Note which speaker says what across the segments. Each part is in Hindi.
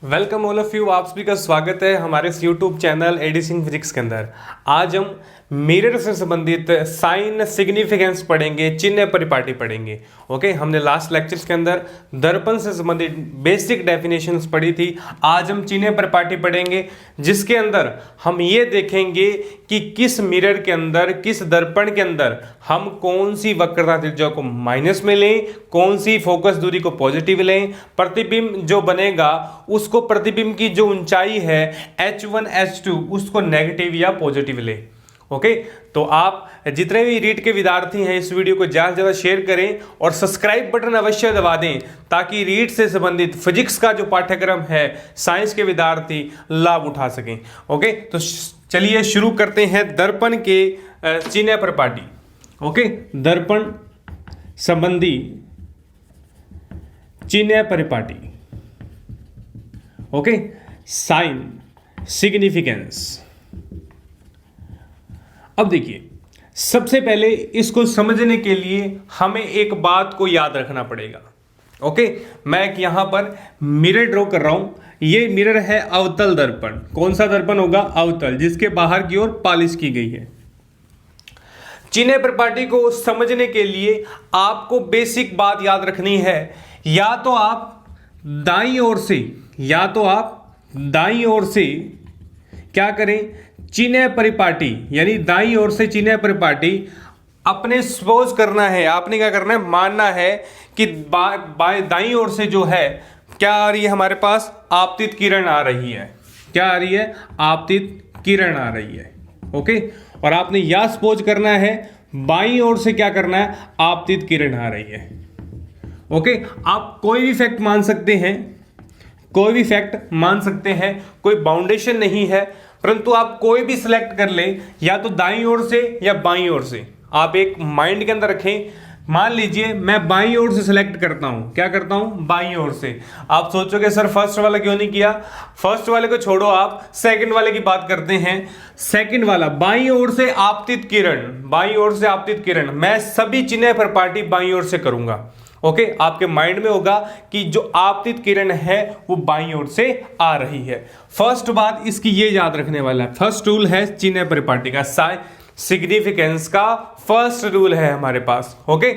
Speaker 1: Welcome all of you. आप सभी का स्वागत है हमारे इस यूट्यूब चैनल एडिसिंग फिजिक्स के अंदर। आज हम मिरर से संबंधित साइन सिग्निफिकेंस पढ़ेंगे, चिन्ह परिपाटी पढ़ेंगे। ओके, हमने लास्ट लेक्चर्स के अंदर दर्पण से संबंधित बेसिक डेफिनेशंस पढ़ी थी। आज हम चिन्ह परिपाटी पढ़ेंगे, जिसके अंदर हम ये देखेंगे कि किस मिरर के अंदर, किस दर्पण के अंदर हम कौन सी वक्रता त्रिज्या को माइनस में लें, कौन सी फोकस दूरी को पॉजिटिव लें, प्रतिबिंब जो बनेगा उसको, प्रतिबिंब की जो ऊंचाई है H1 H2 उसको नेगेटिव या पॉजिटिव ले। ओके, तो आप जितने भी रीट के विद्यार्थी हैं इस वीडियो को ज़्यादा से ज़्यादा शेयर करें और सब्सक्राइब बटन अवश्य दबा दें, ताकि रीट से संबंधित फिजिक्स का जो पाठ्यक्रम है साइंस के विद्यार्थी लाभ उठा सकें। ओके, तो चलिए शुरू करते हैं दर्पण के चिन्ह परिपाटी। ओके, दर्पण संबंधी चिन्ह परिपाटी। Okay, sign significance. अब देखिए, सबसे पहले इसको समझने के लिए हमें एक बात को याद रखना पड़ेगा। ओके, मैं यहां पर मिरर ड्रॉ कर रहा हूं। ये मिरर है अवतल दर्पण। कौन सा दर्पण होगा? अवतल, जिसके बाहर की ओर पॉलिश की गई है। चिन्ह परिपाटी को समझने के लिए आपको बेसिक बात याद रखनी है। या तो आप दाईं ओर से क्या करें, चिन्ह परिपाटी, यानी दाईं ओर से चिन्ह परिपाटी अपने सपोज करना है। आपने क्या करना है, मानना है कि दाईं ओर से जो है क्या आ रही है, हमारे पास आपतित किरण आ रही है। क्या आ रही है? आपतित किरण आ रही है। ओके, और आपने यह सपोज करना है बाईं ओर से क्या करना है, आपतित किरण आ रही है। ओके, आप कोई भी फैक्ट मान सकते हैं, कोई बाउंडेशन नहीं है, परंतु आप कोई भी सिलेक्ट कर ले, या तो दाईं ओर से या बाईं ओर से। आप एक माइंड के अंदर रखें, मान लीजिए मैं बाईं ओर से सिलेक्ट करता हूं। क्या करता हूं? बाईं ओर से। आप सोचोगे सर फर्स्ट वाला क्यों नहीं किया? फर्स्ट वाले को छोड़ो, आप सेकंड वाले की बात करते हैं। सेकंड वाला, बाईं ओर से आपतित किरण, मैं सभी चिन्ह परिपाटी बाईं ओर से करूंगा। ओके, आपके माइंड में होगा कि जो आपतित किरण है वो बाईं ओर से आ रही है। फर्स्ट बात इसकी ये याद रखने वाला है। फर्स्ट रूल है चिन्ह परिपाटी का, सिग्निफिकेंस का फर्स्ट रूल है हमारे पास। ओके,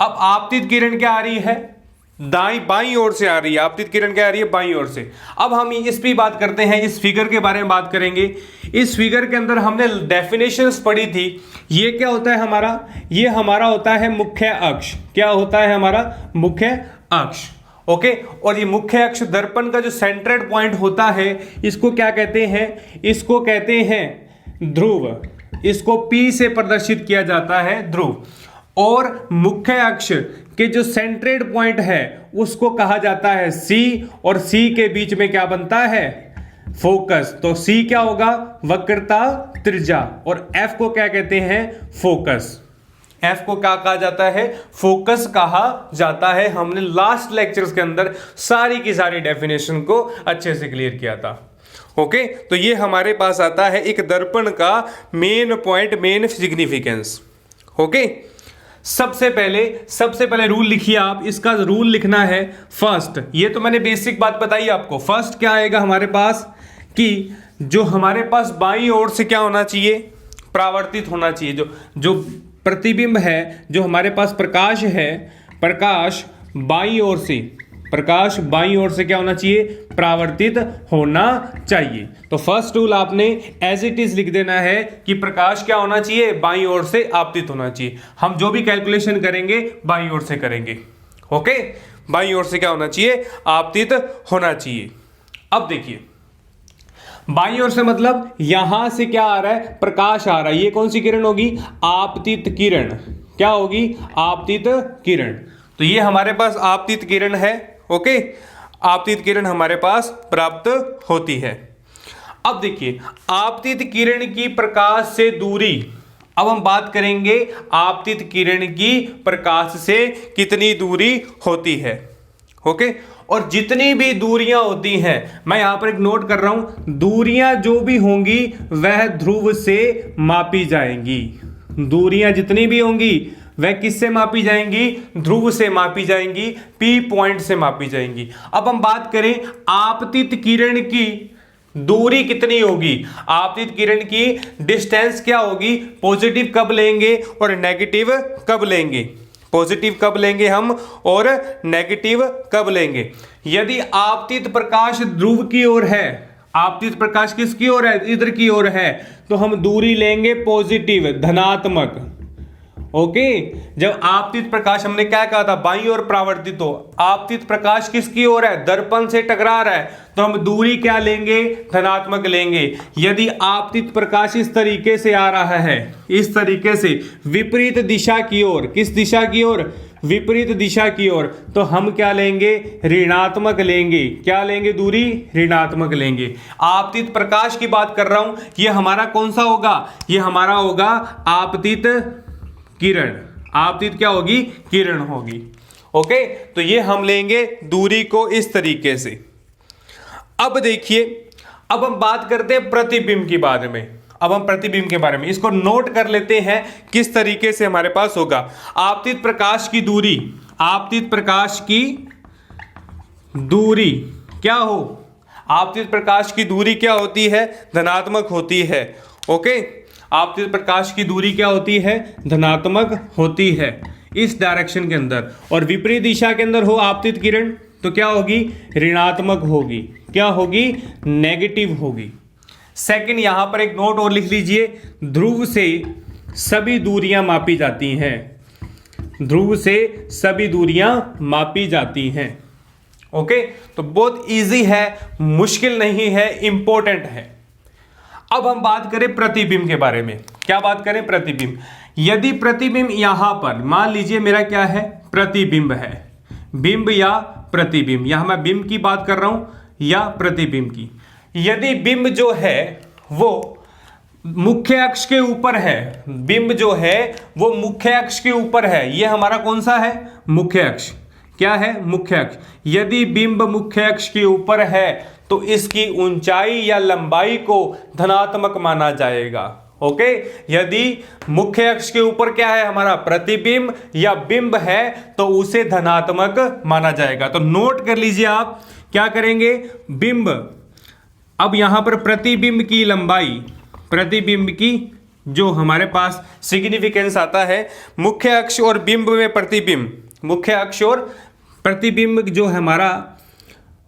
Speaker 1: अब आपतित किरण क्या आ रही है? बाईं ओर से आ रही है। आपतित किरण क्या आ रही है? बाईं ओर से। अब हम इस पे बात करते हैं, इस फिगर के बारे में बात करेंगे। इस फिगर के अंदर हमने डेफिनेशंस पढ़ी थी। ये क्या होता है हमारा? ये हमारा होता है मुख्य अक्ष। क्या होता है हमारा? मुख्य अक्ष। ओके, और ये मुख्य अक्ष दर्पण का जो सेंट्रेड पॉइंट होता है, इसको क्या कहते हैं? इसको कहते हैं ध्रुव। इसको P से प्रदर्शित किया जाता है, ध्रुव। और मुख्य अक्ष के जो सेंट्रेड पॉइंट है उसको कहा जाता है C, और C के बीच में क्या बनता है? फोकस। तो C क्या होगा? वक्रता त्रिज्या। और F को क्या कहते हैं? फोकस। F को क्या कहा जाता है? फोकस कहा जाता है। हमने लास्ट लेक्चर्स के अंदर सारी की सारी डेफिनेशन को अच्छे से क्लियर किया था। ओके, तो ये हमारे पास आता है एक दर्पण का main point, main significance. Okay, सबसे पहले रूल लिखिए आप। इसका रूल लिखना है फर्स्ट। ये तो मैंने बेसिक बात बताई आपको। फर्स्ट क्या आएगा हमारे पास कि जो हमारे पास बाईं ओर से क्या होना चाहिए? परावर्तित होना चाहिए। जो प्रतिबिंब है, जो हमारे पास प्रकाश है, प्रकाश बाईं ओर से क्या होना चाहिए? परावर्तित होना चाहिए। तो फर्स्ट रूल आपने एज इट इज लिख देना है कि प्रकाश क्या होना चाहिए? बाईं ओर से आपतित होना चाहिए। हम जो भी कैलकुलेशन करेंगे बाईं ओर से करेंगे। ओके, बाईं ओर से क्या होना चाहिए? आपतित होना चाहिए। अब देखिए, बाईं ओर से मतलब यहां से क्या आ रहा है? प्रकाश आ रहा है। ये कौन सी किरण होगी? आपतित किरण। क्या होगी? आपतित किरण। तो ये हमारे पास आपतित किरण है। ओके, आपतित किरण हमारे पास प्राप्त होती है। अब देखिए, आपतित किरण की प्रकाश से दूरी। अब हम बात करेंगे आपतित किरण की प्रकाश से कितनी दूरी होती है। ओके, और जितनी भी दूरियां होती हैं, मैं यहां पर एक नोट कर रहा हूं, दूरियां जो भी होंगी वह ध्रुव से मापी जाएंगी। दूरियां जितनी भी होंगी वह किससे मापी जाएंगी? ध्रुव से मापी जाएंगी, P पॉइंट से मापी जाएंगी। अब हम बात करें आपतित किरण की दूरी कितनी होगी, आपतित किरण की डिस्टेंस क्या होगी, पॉजिटिव कब लेंगे और नेगेटिव कब लेंगे, पॉजिटिव कब लेंगे हम और नेगेटिव कब लेंगे। यदि आपतित प्रकाश ध्रुव की ओर है, आपतित प्रकाश किसकी ओर है, इधर की ओर है, तो हम दूरी लेंगे पॉजिटिव, धनात्मक। ओके, जब आपतित प्रकाश, हमने क्या कहा था, बाईं ओर परावर्तित हो, आपतित प्रकाश किसकी ओर है, दर्पण से टकरा रहा है, तो हम दूरी क्या लेंगे, धनात्मक लेंगे। यदि आपतित प्रकाश इस तरीके से आ रहा है, इस तरीके से विपरीत दिशा की ओर, किस दिशा की ओर, विपरीत दिशा की ओर, तो हम क्या लेंगे, ऋणात्मक लेंगे। क्या लेंगे, दूरी ऋणात्मक लेंगे। आपतित प्रकाश की बात कर रहा हूं, यह हमारा कौन सा होगा, यह हमारा होगा आपतित किरण। आपतित क्या होगी, किरण होगी। ओके, तो ये हम लेंगे दूरी को इस तरीके से। अब देखिए, अब हम बात करते हैं प्रतिबिंब के बारे में। अब हम प्रतिबिंब के बारे में इसको नोट कर लेते हैं किस तरीके से हमारे पास होगा। आपतित प्रकाश की दूरी, आपतित प्रकाश की दूरी क्या हो, आपतित प्रकाश की दूरी क्या होती है, धनात्मक होती है। ओके, आपतित प्रकाश की दूरी क्या होती है, धनात्मक होती है इस डायरेक्शन के अंदर, और विपरीत दिशा के अंदर हो आपतित किरण तो क्या होगी, ऋणात्मक होगी। क्या होगी, नेगेटिव होगी। सेकंड, यहां पर एक नोट और लिख लीजिए, ध्रुव से सभी दूरियां मापी जाती हैं, ध्रुव से सभी दूरियां मापी जाती हैं। ओके, तो बहुत इजी है, मुश्किल नहीं है, इंपॉर्टेंट है। अब हम बात करें प्रतिबिंब के बारे में। क्या बात करें, प्रतिबिंब। यदि प्रतिबिंब यहां पर, मान लीजिए मेरा क्या है, प्रतिबिंब है, बिंब या प्रतिबिंब, यहां मैं बिंब की बात कर रहा हूं या प्रतिबिंब की। यदि बिंब जो है वो मुख्य अक्ष के ऊपर है, बिंब जो है वो मुख्य अक्ष के ऊपर है, ये हमारा कौन सा है, मुख्य अक्ष। क्या है, मुख्य अक्ष। यदि बिंब मुख्य अक्ष के ऊपर है तो इसकी ऊंचाई या लंबाई को धनात्मक माना जाएगा। ओके, यदि मुख्य अक्ष के ऊपर क्या है हमारा, प्रतिबिंब या बिंब है, तो उसे धनात्मक माना जाएगा। तो नोट कर लीजिए आप, क्या करेंगे, बिंब, अब यहां पर प्रतिबिंब की लंबाई, प्रतिबिंब की जो हमारे पास सिग्निफिकेंस आता है, मुख्य अक्ष और बिंब में प्रतिबिंब, मुख्य अक्ष और प्रतिबिंब जो है हमारा,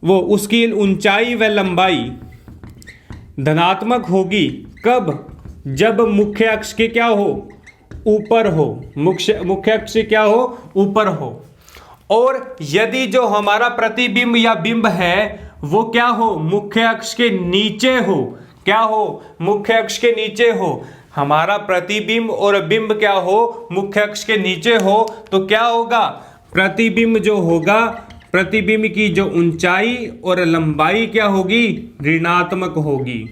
Speaker 1: वो उसकी ऊंचाई व लंबाई धनात्मक होगी। कब, जब मुख्य अक्ष के क्या हो, ऊपर हो, मुख्य अक्ष से क्या हो, ऊपर हो। और यदि जो हमारा प्रतिबिंब या बिंब है वो क्या हो, मुख्य अक्ष के नीचे हो, क्या हो, मुख्य अक्ष के नीचे हो, हमारा प्रतिबिंब और बिंब क्या हो, मुख्य अक्ष के नीचे हो, तो क्या होगा, प्रतिबिंब जो होगा, प्रतिबिंब की जो ऊंचाई और लंबाई क्या होगी, ऋणात्मक होगी।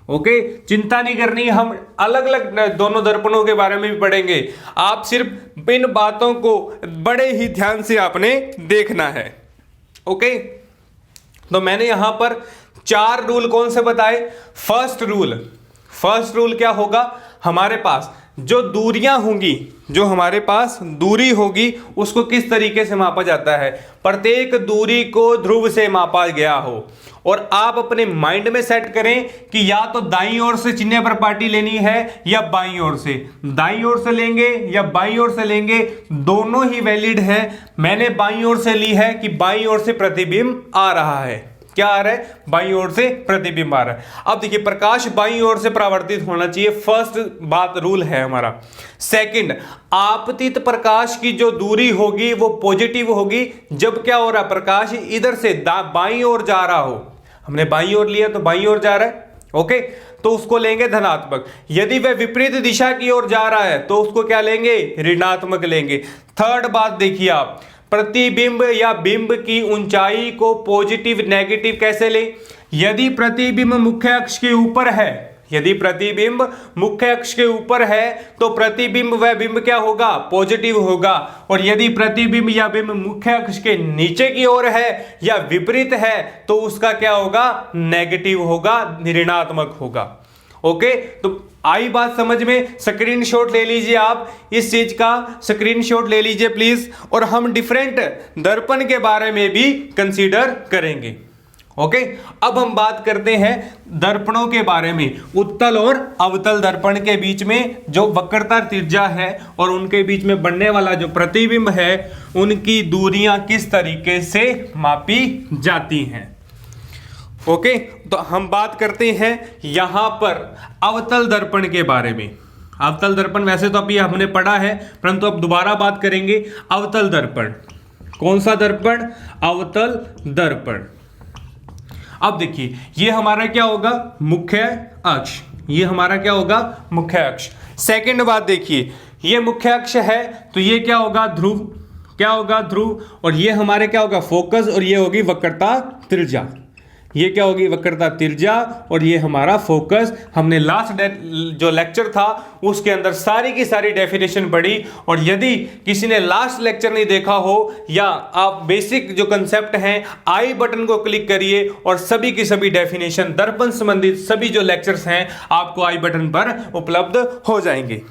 Speaker 1: ओके, चिंता नहीं करनी, हम अलग अलग दोनों दर्पणों के बारे में भी पढ़ेंगे, आप सिर्फ इन बातों को बड़े ही ध्यान से आपने देखना है। ओके, तो मैंने यहां पर 4 रूल कौन से बताए। फर्स्ट रूल क्या होगा, हमारे पास जो दूरियां होंगी, जो हमारे पास दूरी होगी उसको किस तरीके से मापा जाता है, प्रत्येक दूरी को ध्रुव से मापा गया हो। और आप अपने माइंड में सेट करें कि या तो दाईं ओर से चिन्ह प्रपाटी लेनी है या बाईं ओर से, दाईं ओर से लेंगे या बाईं ओर से लेंगे, दोनों ही वैलिड है। मैंने बाईं ओर से ली है कि बाईं ओर से प्रतिबिंब आ रहा है, क्या आ रहा है, बाईं ओर से प्रतिबिंब आ रहा है। अब देखिए, प्रकाश बाईं ओर से परावर्तित होना चाहिए, फर्स्ट बात रूल है हमारा। सेकंड, आपतित प्रकाश की जो दूरी होगी वो पॉजिटिव होगी जब क्या हो रहा है, प्रकाश इधर से बाईं ओर जा रहा हो, हमने बाईं ओर लिया तो बाईं ओर जा रहा है। ओके, तो उसको लेंगे धनात्मक। यदि वह विपरीत दिशा की ओर जा रहा है तो उसको क्या लेंगे, ऋणात्मक लेंगे। थर्ड बात देखिए आप, प्रतिबिंब या बिंब की ऊंचाई को पॉजिटिव नेगेटिव कैसे ले। यदि प्रतिबिंब मुख्य अक्ष के ऊपर है, यदि प्रतिबिंब मुख्य अक्ष के ऊपर है तो प्रतिबिंब व बिंब क्या होगा, पॉजिटिव होगा। और यदि प्रतिबिंब या बिंब मुख्य अक्ष के नीचे की ओर है या विपरीत है तो उसका क्या होगा, नेगेटिव होगा, ऋणात्मक होगा। ओके, तो आई बात समझ में। स्क्रीनशॉट ले लीजिए, आप इस चीज का स्क्रीनशॉट ले लीजिए प्लीज, और हम डिफरेंट दर्पण के बारे में भी कंसीडर करेंगे। ओके, अब हम बात करते हैं दर्पणों के बारे में। उत्तल और अवतल दर्पण के बीच में जो वक्रता त्रिज्या है और उनके बीच में बनने वाला जो प्रतिबिंब है, उनकी दूरियां किस तरीके से मापी जाती हैं। ओके, तो हम बात करते हैं यहां पर अवतल दर्पण के बारे में। अवतल दर्पण वैसे तो अभी हमने पढ़ा है, परंतु अब दोबारा बात करेंगे। अवतल दर्पण, कौन सा दर्पण? अवतल दर्पण। अब देखिए, ये हमारा क्या होगा? मुख्य अक्ष। ये हमारा क्या होगा? मुख्य अक्ष। सेकंड बात देखिए, ये मुख्य अक्ष है तो ये क्या होगा? ध्रुव। क्या होगा? ध्रुव। और ये हमारे क्या होगा? फोकस। और ये होगी वक्रता त्रिज्या। ये क्या होगी? वक्रता त्रिज्या। और ये हमारा फोकस। हमने लास्ट जो लेक्चर था उसके अंदर सारी की सारी डेफिनेशन पढ़ी, और यदि किसी ने लास्ट लेक्चर नहीं देखा हो, या आप बेसिक जो कंसेप्ट हैं, आई बटन को क्लिक करिए और सभी की सभी डेफिनेशन दर्पण संबंधित सभी जो लेक्चर्स हैं आपको आई बटन पर उपलब्ध हो जाएंगे।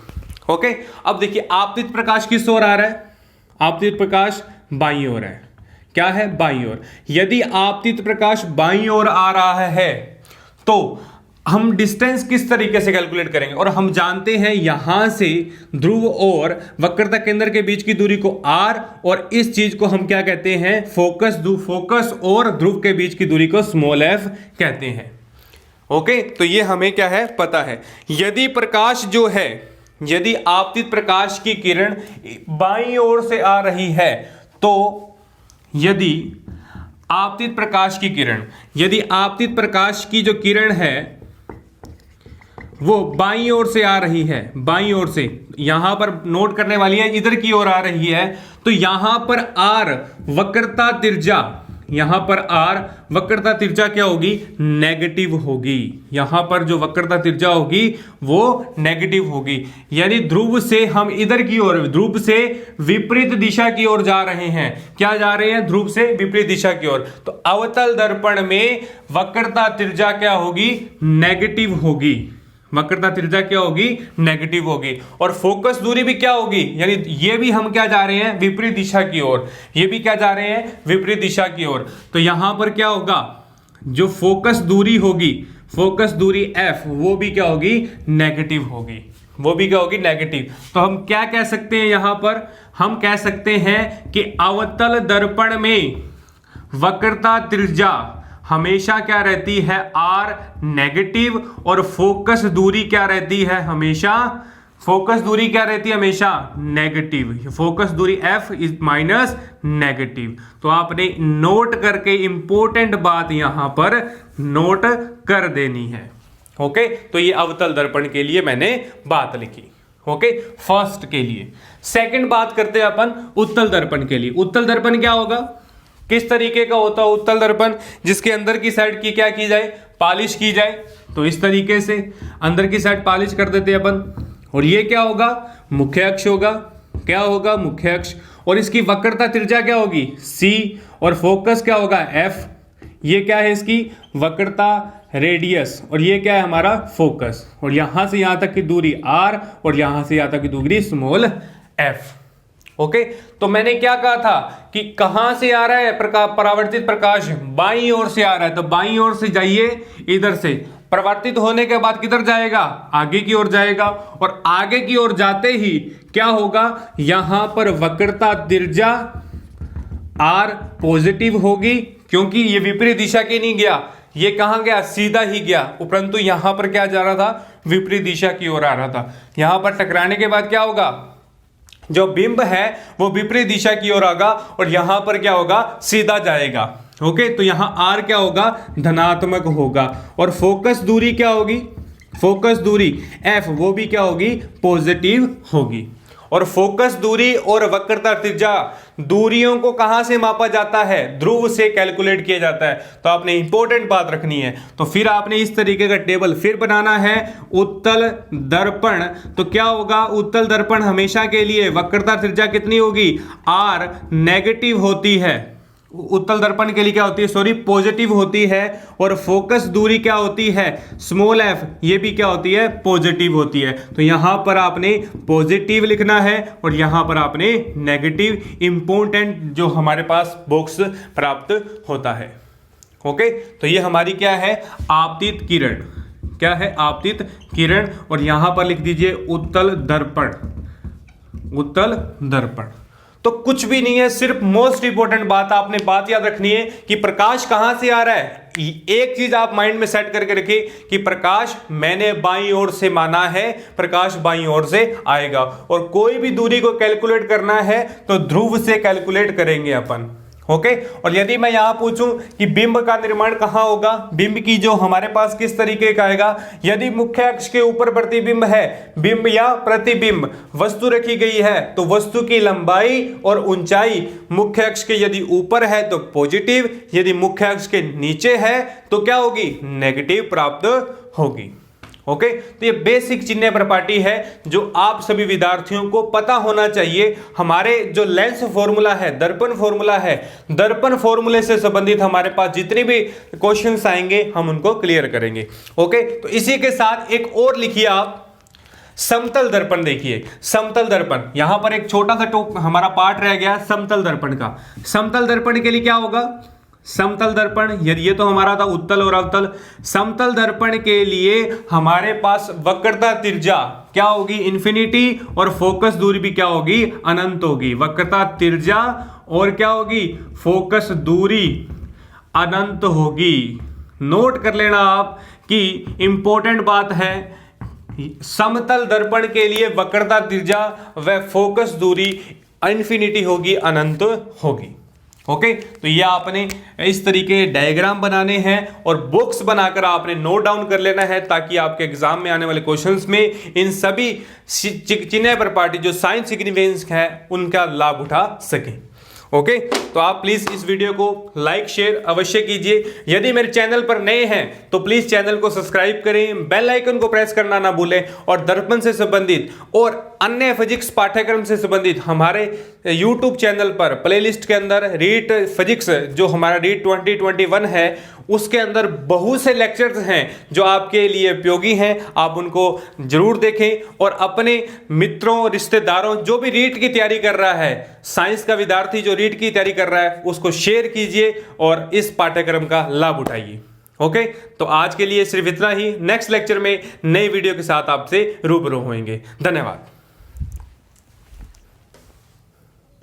Speaker 1: ओके, अब देखिए, आपतित प्रकाश किस ओर आ रहा है? आपतित प्रकाश बाईं ओर है। क्या है? बाईं ओर। यदि आपतित प्रकाश बाईं ओर आ रहा है तो हम डिस्टेंस किस तरीके से कैलकुलेट करेंगे? और हम जानते हैं यहां से ध्रुव और वक्रता केंद्र के बीच की दूरी को r, और इस चीज को हम क्या कहते हैं? फोकस और ध्रुव के बीच की दूरी को स्मॉल f कहते हैं। ओके, तो ये हमें क्या है? पता है। यदि प्रकाश जो है, यदि आपतित प्रकाश की किरण बाईं ओर से आ रही है, तो यदि आपतित प्रकाश की किरण, यदि आपतित प्रकाश की जो किरण है वो बाईं ओर से आ रही है, बाईं ओर से, यहां पर नोट करने वाली है, इधर की ओर आ रही है, तो यहां पर r वक्रता त्रिज्या, यहां पर r वक्रता त्रिज्या क्या होगी? नेगेटिव होगी। यहां पर जो वक्रता त्रिज्या होगी वो नेगेटिव होगी। यानी ध्रुव से हम इधर की ओर, ध्रुव से विपरीत दिशा की ओर जा रहे हैं। क्या जा रहे हैं? ध्रुव से विपरीत दिशा की ओर। तो अवतल दर्पण में वक्रता त्रिज्या क्या होगी? नेगेटिव होगी। वक्रता त्रिज्या क्या होगी? नेगेटिव होगी। और फोकस दूरी भी क्या होगी? यानी ये भी हम क्या जा रहे हैं? विपरीत दिशा की ओर। ये भी क्या जा रहे हैं? विपरीत दिशा की ओर। तो यहां पर क्या होगा? जो फोकस दूरी होगी, फोकस दूरी f, वो भी क्या होगी? नेगेटिव होगी। वो भी क्या होगी? नेगेटिव। तो हम क्या कह सकते हैं यहां पर? हम कह सकते हैं कि अवतल दर्पण में वक्रता त्रिज्या हमेशा क्या रहती है? r negative. और फोकस दूरी क्या रहती है? हमेशा, फोकस दूरी क्या रहती है? हमेशा नेगेटिव। फोकस दूरी f इज माइनस नेगेटिव। तो आपने नोट करके इंपॉर्टेंट बात यहां पर नोट कर देनी है। ओके, तो ये अवतल दर्पण के लिए मैंने बात लिखी। ओके, फर्स्ट के लिए। सेकंड बात करते हैं अपन उत्तल दर्पण के लिए। उत्तल दर्पण क्या होगा? किस तरीके का होता है उत्तल दर्पण? जिसके अंदर की साइड की क्या की जाए? पॉलिश की जाए। तो इस तरीके से अंदर की साइड पॉलिश कर देते हैं अपन। और ये क्या होगा? मुख्य अक्ष होगा। क्या होगा? मुख्य अक्ष। और इसकी वक्रता त्रिज्या क्या होगी? c। और फोकस क्या होगा? f। ये क्या है? इसकी वक्रता रेडियस। और ये क्या है? हमारा फोकस। और यहां से यहां तक की दूरी r, और यहां से यहां तक की दूरी स्मॉल f। ओके, तो मैंने क्या कहा था कि कहां से आ रहा है परावर्तित प्रकाश? बाईं ओर से आ रहा है। तो बाईं ओर से जाइए, इधर से परावर्तित होने के बाद किधर जाएगा? आगे की ओर जाएगा। और आगे की ओर जाते ही क्या होगा? यहां पर वक्रता त्रिज्या r पॉजिटिव होगी, क्योंकि ये विपरीत दिशा की नहीं गया, ये कहां गया? सीधा ही गया। परंतु यहां पर क्या जा रहा था? विपरीत दिशा की ओर आ रहा था। यहां पर टकराने के बाद क्या होगा? जो बिंब है वो विपरीत दिशा की ओर आएगा, और यहां पर क्या होगा? सीधा जाएगा। ओके, तो यहां r क्या होगा? धनात्मक होगा। और फोकस दूरी क्या होगी? फोकस दूरी f, वो भी क्या होगी? पॉजिटिव होगी। और फोकस दूरी और वक्रता त्रिज्या दूरियों को कहां से मापा जाता है? ध्रुव से कैलकुलेट किया जाता है। तो आपने इंपॉर्टेंट बात रखनी है। तो फिर आपने इस तरीके का टेबल फिर बनाना है। उत्तल दर्पण, तो क्या होगा? उत्तल दर्पण हमेशा के लिए वक्रता त्रिज्या कितनी होगी? r नेगेटिव होती है। उत्तल दर्पण के लिए क्या होती है, सॉरी, पॉजिटिव होती है, और फोकस दूरी क्या होती है, स्मॉल f, ये भी क्या होती है, पॉजिटिव होती है। तो यहां पर आपने पॉजिटिव लिखना है और यहां पर आपने नेगेटिव, इंपॉर्टेंट जो हमारे पास बॉक्स प्राप्त होता है। ओके, तो ये हमारी क्या है, आपतित किरण, क्या है, आपतित किरण, और यहां पर लिख दीजिए उत्तल दर्पण, उत्तल दर्पण। तो कुछ भी नहीं है, सिर्फ मोस्ट इंपॉर्टेंट बात आपने बात याद रखनी है कि प्रकाश कहां से आ रहा है। एक चीज आप माइंड में सेट करके रखिए कि प्रकाश मैंने बाईं ओर से माना है, प्रकाश बाईं ओर से आएगा, और कोई भी दूरी को कैलकुलेट करना है तो ध्रुव से कैलकुलेट करेंगे अपन। ओके, और यदि मैं यहां पूछूं कि बिंब का निर्माण कहां होगा, बिंब की जो हमारे पास किस तरीके का आएगा, यदि मुख्य अक्ष के ऊपर प्रतिबिंब है, बिंब या प्रतिबिंब वस्तु रखी गई है, तो वस्तु की लंबाई और ऊंचाई मुख्य अक्ष के यदि ऊपर है तो पॉजिटिव, यदि मुख्य अक्ष के नीचे है तो क्या होगी, नेगेटिव प्राप्त होगी। ओके, तो ये बेसिक चिन्ह प्रॉपर्टी है जो आप सभी विद्यार्थियों को पता होना चाहिए। हमारे जो लेंस फॉर्मूला है, दर्पण फॉर्मूला है, दर्पण फॉर्मूले से संबंधित हमारे पास जितने भी क्वेश्चंस आएंगे हम उनको क्लियर करेंगे। ओके, तो इसी के साथ एक और लिखिए आप, समतल दर्पण। देखिए समतल दर्पण, यहां पर एक छोटा सा हमारा पार्ट रह गया समतल दर्पण का। समतल दर्पण के लिए क्या होगा, समतल दर्पण, यदि ये तो हमारा था उत्तल और अवतल, समतल दर्पण के लिए हमारे पास वक्रता त्रिज्या क्या होगी, इन्फिनिटी, और फोकस दूरी भी क्या होगी, अनंत होगी। वक्रता त्रिज्या और क्या होगी, फोकस दूरी अनंत होगी। नोट कर लेना आप कि इंपॉर्टेंट बात है, समतल दर्पण के लिए वक्रता त्रिज्या व फोकस दूरी इन्फिनिटी होगी, अनंत होगी। ओके, तो ये आपने इस तरीके डायग्राम बनाने हैं और बॉक्स बनाकर आपने नोट डाउन कर लेना है, ताकि आपके एग्जाम में आने वाले क्वेश्चंस में इन सभी चिन्ह प्रॉपर्टी जो साइन सिग्निफिकेंस है उनका लाभ उठा सकें। ओके, तो आप प्लीज इस वीडियो को लाइक शेयर अवश्य कीजिए। यदि मेरे चैनल पर नए हैं तो प्लीज चैनल को सब्सक्राइब करें, बेल आइकन को प्रेस करना ना भूलें, और दर्पण से संबंधित और अन्य फिजिक्स पाठ्यक्रम से संबंधित हमारे YouTube चैनल पर प्लेलिस्ट के अंदर रीट फिजिक्स जो हमारा रीट 2021 है उसके अंदर बहुत से लेक्चर्स हैं जो आपके लिए उपयोगी हैं। आप उनको जरूर देखें और अपने मित्रों, रिश्तेदारों, जो भी रीट की तैयारी कर रहा है, साइंस का विद्यार्थी जो रीट की तैयारी कर रहा है, उसको शेयर कीजिए और इस पाठ्यक्रम का लाभ उठाइए। ओके, तो आज के लिए सिर्फ इतना ही। नेक्स्ट लेक्चर में नई वीडियो के साथ आपसे रूबरू होंगे। धन्यवाद।